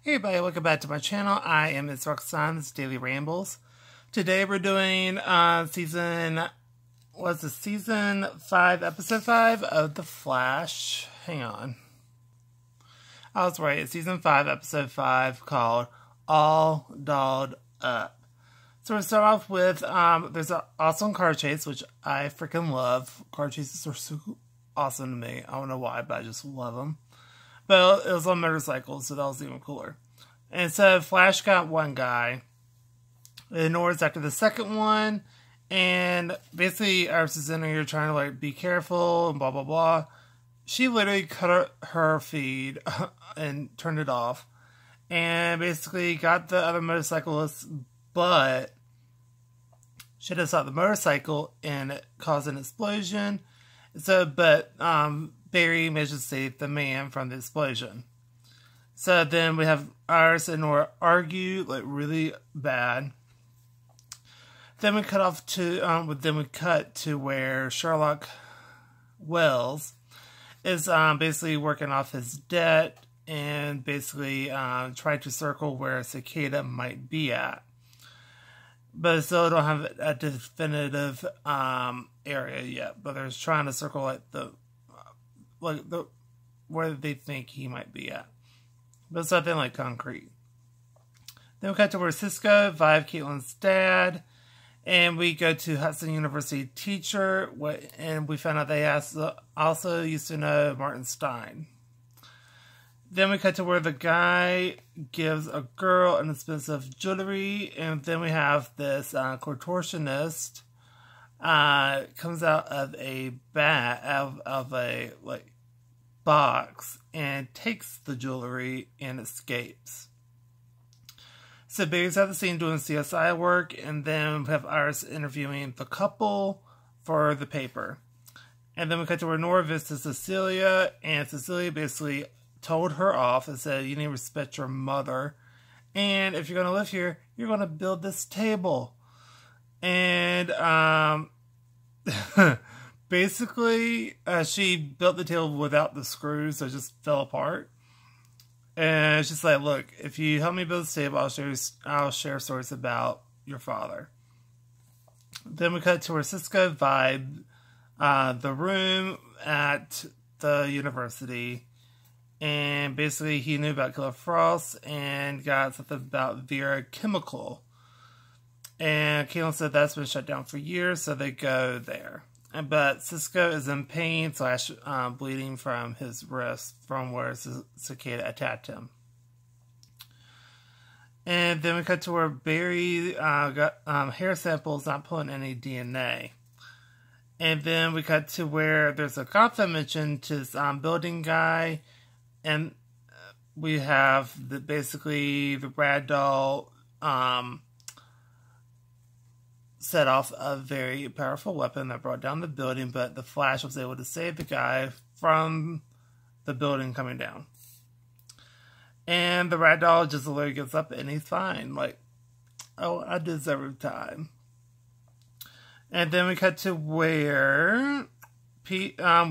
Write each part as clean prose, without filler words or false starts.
Hey everybody, welcome back to my channel. I am Ms. Roxanne, this is Daily Rambles. Today we're doing season 5, episode 5 of The Flash. Hang on. I was right, it's season 5, episode 5, called All Dolled Up. So we're going to start off with, there's an awesome car chase, which I freaking love. Car chases are so awesome to me. I don't know why, but I just love them. But it was on motorcycles, so that was even cooler. And so Flash got one guy. Nora's after the second one. And basically, Iris is in here trying to like be careful and blah, blah, blah. She literally cut her feed and turned it off. And basically got the other motorcyclist, but she had to stop the motorcycle and it caused an explosion. So, but Barry managed to save the man from the explosion. So then we have Iris and Nora argue like really bad. Then we cut off to where Sherlock Wells is basically working off his debt and basically trying to circle where Cicada might be at. But still don't have a definitive area yet. But they're trying to circle like where they think he might be at. But it's nothing like concrete. Then we cut to where Cisco, Vive, Caitlin's dad, and we go to Hudson University teacher, and we found out they also used to know Martin Stein. Then we cut to where the guy gives a girl an expensive jewelry, and then we have this contortionist comes out of a box and takes the jewelry and escapes. So Barry's at the scene doing CSI work, and then we have Iris interviewing the couple for the paper. And then we cut to where Nora visits Cecilia, and Cecilia basically told her off and said, you need to respect your mother. And if you're going to live here, you're going to build this table. And basically, she built the table without the screws, so it just fell apart. And she's like, look, if you help me build this table, I'll share stories about your father. Then we cut to where Cisco Vibe, the room at the university. And basically, he knew about Killer Frost and got something about Vera Chemical. And Caitlin said that's been shut down for years, so they go there. But Cisco is in pain / bleeding from his wrist from where Cicada attacked him. And then we cut to where Barry got hair samples, not pulling any DNA. And then we cut to where there's a cop that mentioned his building guy. And we have basically the rad doll set off a very powerful weapon that brought down the building, but the Flash was able to save the guy from the building coming down. And the rad doll just literally gets up and he's fine. Like, oh, I deserve time. And then we cut to where we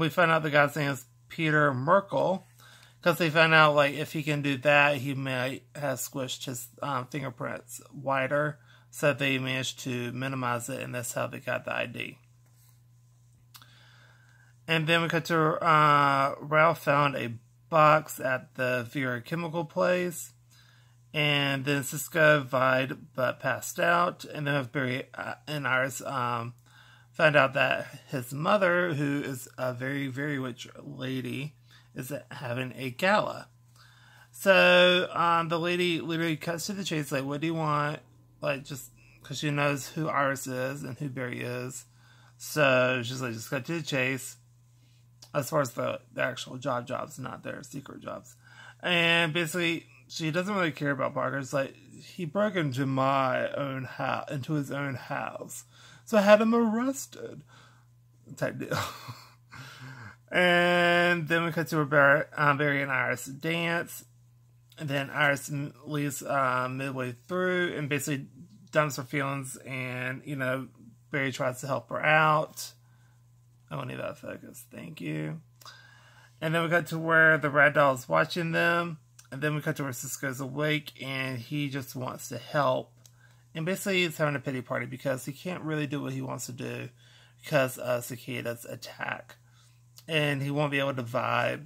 find out the guy's name is Peter Merkel. Because they found out, like, if he can do that, he might have squished his fingerprints wider. So they managed to minimize it, and that's how they got the ID. And then we cut to Ralph found a box at the Vera Chemical place. And then Cisco vied but passed out. And then Barry and Iris found out that his mother, who is a very, very rich lady, is having a gala. So the lady literally cuts to the chase, like, what do you want? Like, just because she knows who Iris is and who Barry is. So she's like, just cut to the chase. As far as the actual jobs, not their secret jobs. And basically, she doesn't really care about Parker. It's like, he broke into into his own house. So I had him arrested. Type deal. And then we cut to where Barry and Iris dance. And then Iris leaves midway through and basically dumps her feelings. And, you know, Barry tries to help her out. I don't need that focus. Thank you. And then we got to where the Red Doll is watching them. And then we cut to where Cisco's awake and he just wants to help. And basically he's having a pity party because he can't really do what he wants to do because of Cicada's attack. And he won't be able to vibe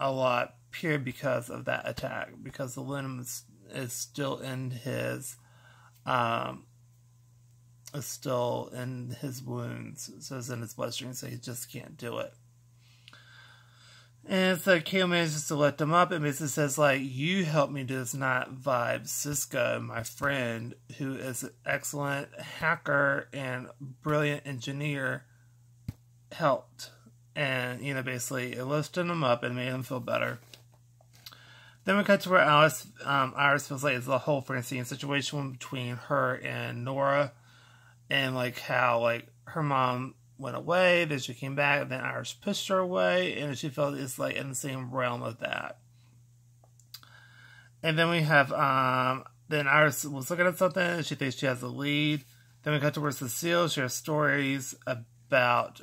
a lot, pure because of that attack. Because the venom is still in his wounds. So it's in his bloodstream, so he just can't do it. And so Kale manages to lift him up and basically says, like, you helped me do this, not vibe. Cisco, my friend, who is an excellent hacker and brilliant engineer, helped. And, you know, basically it lifted him up and made him feel better. Then we cut to where Iris feels like it's a whole Francine situation between her and Nora. And, like, how, like, her mom went away, then she came back, and then Iris pushed her away, and she felt it's like in the same realm of that. And then we have, then Iris was looking at something, and she thinks she has a lead. Then we cut to where Cecile shares stories about,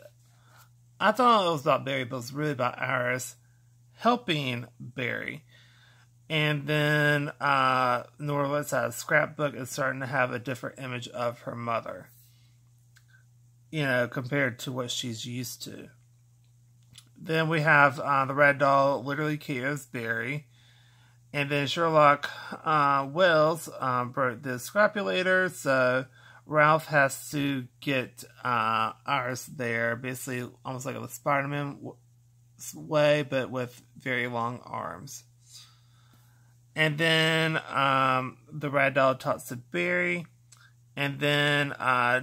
I thought it was about Barry, but it was really about Iris helping Barry. And then Nora lets out a scrapbook and starting to have a different image of her mother, you know, compared to what she's used to. Then we have the Red Doll literally KOs Barry. And then Sherlock Wells broke the scrapulator, so Ralph has to get Iris there, basically almost like a Spider-Man way, but with very long arms. And then the Red Doll talks to Barry, and then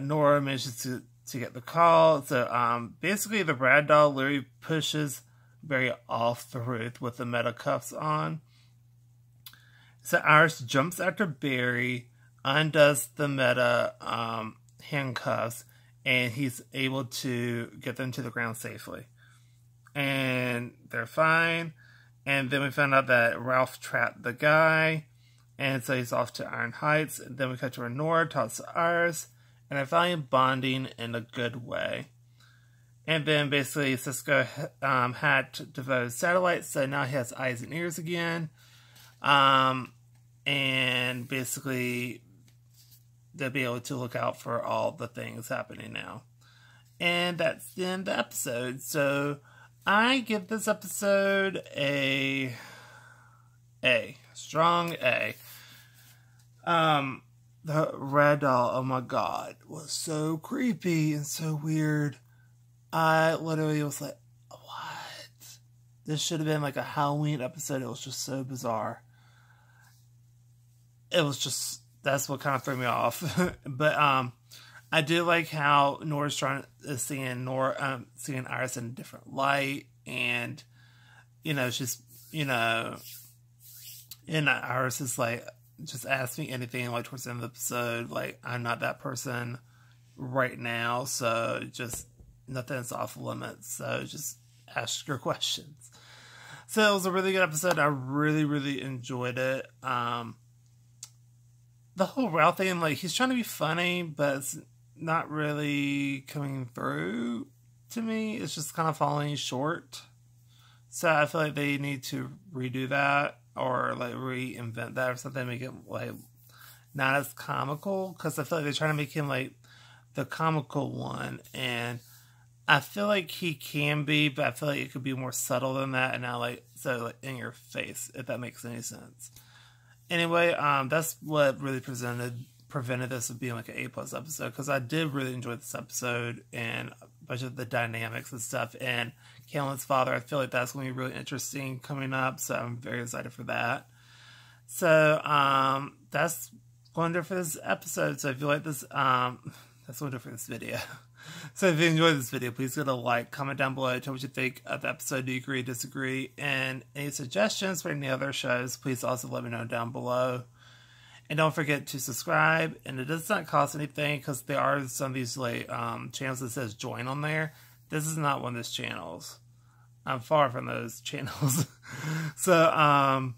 Nora manages to get the call. So basically the Rad Doll literally pushes Barry off the roof with the metal cuffs on. So Iris jumps after Barry, undoes the meta handcuffs, and he's able to get them to the ground safely. And they're fine. And then we found out that Ralph trapped the guy, and so he's off to Iron Heights. And then we cut to where Nora talks to Iris, and they're finally bonding in a good way. And then basically Cisco had devoted satellites, so now he has eyes and ears again. And basically they'll be able to look out for all the things happening now. And that's the end of the episode. So I give this episode a strong A. The Red Doll, oh my god, was so creepy and so weird. I literally was like, what? This should have been like a Halloween episode. It was just so bizarre. It was just, that's what kind of threw me off. But I do like how Nora's seeing Iris in a different light, and you know, she's, you know, and Iris is like, just ask me anything, like towards the end of the episode, like I'm not that person right now, so just nothing's off limits, so just ask your questions. So it was a really good episode. I really, really enjoyed it. The whole Ralph thing, like, he's trying to be funny, but it's not really coming through to me. It's just kind of falling short. So I feel like they need to redo that, or like reinvent that or something, make it like not as comical, because I feel like they're trying to make him like the comical one, and I feel like he can be, but I feel like it could be more subtle than that, and not like so like in your face, if that makes any sense. Anyway, that's what really prevented this from being like an A+ episode, because I did really enjoy this episode and a bunch of the dynamics and stuff. And Caitlin's father, I feel like that's going to be really interesting coming up, so I'm very excited for that. So that's going to do it for this episode. So if you like this, that's going to do it for this video. So if you enjoyed this video, please give it a like, comment down below, tell me what you think of the episode. Do you agree, disagree? And any suggestions for any other shows, please also let me know down below. And don't forget to subscribe. And it does not cost anything, because there are some of these like channels that says join on there. This is not one of those channels. I'm far from those channels. So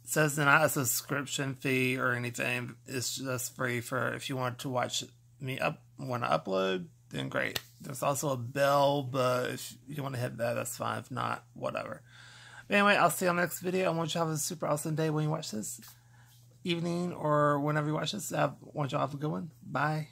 so it's not a subscription fee or anything. It's just free for if you want to watch me want to upload, then great. There's also a bell, but if you want to hit that, that's fine. If not, whatever. But Anyway, I'll see you on the next video. I want you to have a super awesome day when you watch this. Evening or whenever you watch this. I want you all to have a good one. Bye.